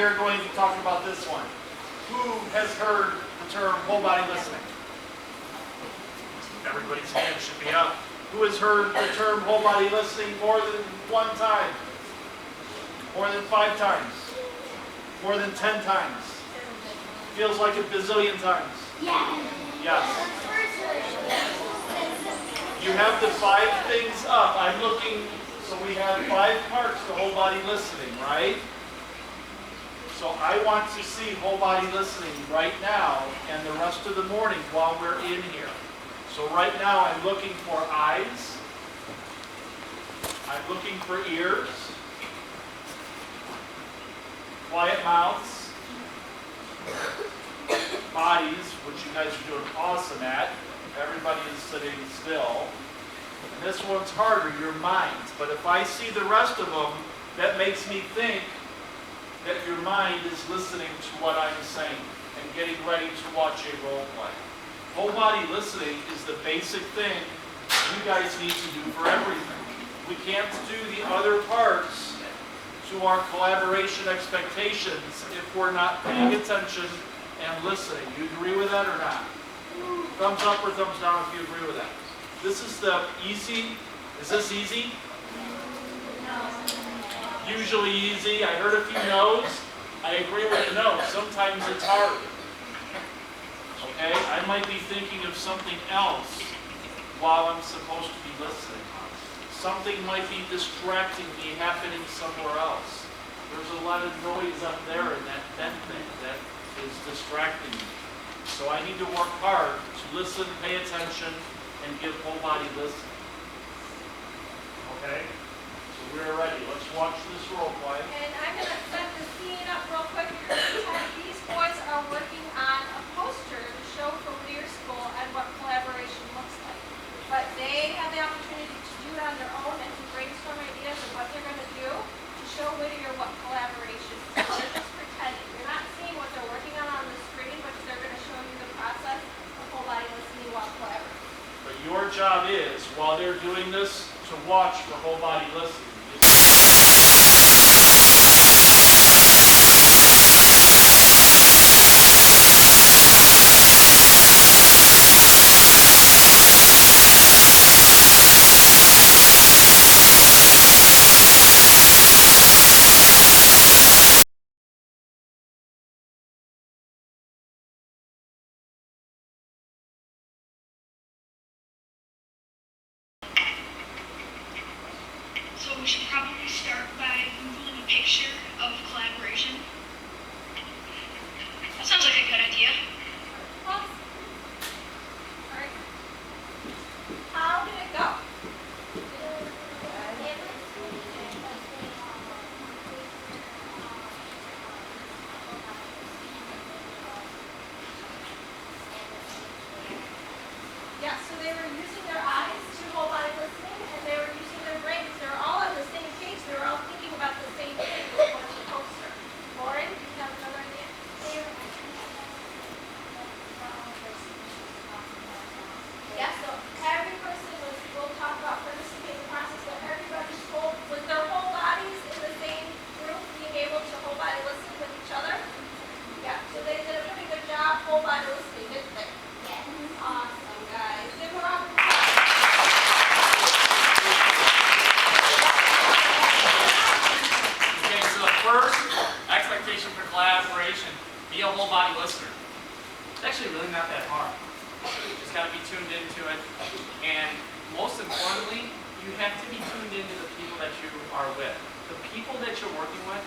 we are going to talk about this one. Who has heard the term whole body listening? Everybody's hand should be up. Who has heard the term whole body listening more than one time? More than 5 times? More than 10 times? Feels like a bazillion times. Yes. You have the 5 things up. I'm looking, so we have 5 parts to whole body listening, right? So I want to see whole body listening right now and the rest of the morning while we're in here. So right now I'm looking for eyes. I'm looking for ears. Quiet mouths. Bodies, which you guys are doing awesome at. Everybody is sitting still. And this one's harder, your minds. But if I see the rest of them, that makes me think that your mind is listening to what I'm saying and getting ready to watch a role play. Whole body listening is the basic thing you guys need to do for everything. We can't do the other parts to our collaboration expectations if we're not paying attention and listening. You agree with that or not? Thumbs up or thumbs down if you agree with that. This is the easy. Is this easy? Usually easy. I heard a few no's. I agree with the no. Sometimes it's hard. Okay? I might be thinking of something else while I'm supposed to be listening. Something might be distracting me happening somewhere else. There's a lot of noise up there in that vent thing that is distracting me. So I need to work hard to listen, pay attention, and give whole body listening. Okay? So we're ready. Let's watch this role play. And I'm going to set the scene up real quick. These boys are working on a poster to show for Whittier School and what collaboration looks like. But they have the opportunity to do it on their own and to brainstorm ideas of what they're going to do to show Whittier what collaboration is. So they're just pretending. You're not seeing what they're working on the screen, but they're going to show you the process of whole body listening while collaborating. But your job is, while they're doing this, to watch for whole body listening. So we should probably start by Googling a picture of collaboration. That sounds like a good idea. All right. How did it go? Yeah, so they were using their eyes to whole body listening, and they were using their brains. They were all on the same page. They were all thinking about the same thing. What's the poster? Lauren, do you have another idea? Yeah, so every person we'll talk about participating in the process, but everybody's whole, with their whole bodies in the same group, being able to whole body listen with each other. Yeah, so they did a really good job whole body listening, didn't they? Yes. Awesome, guys. Give them a round of applause. Okay, so the first expectation for collaboration, be a whole body listener. It's actually really not that hard. You just got to be tuned into it. And most importantly, you have to be tuned into the people that you are with. The people that you're working with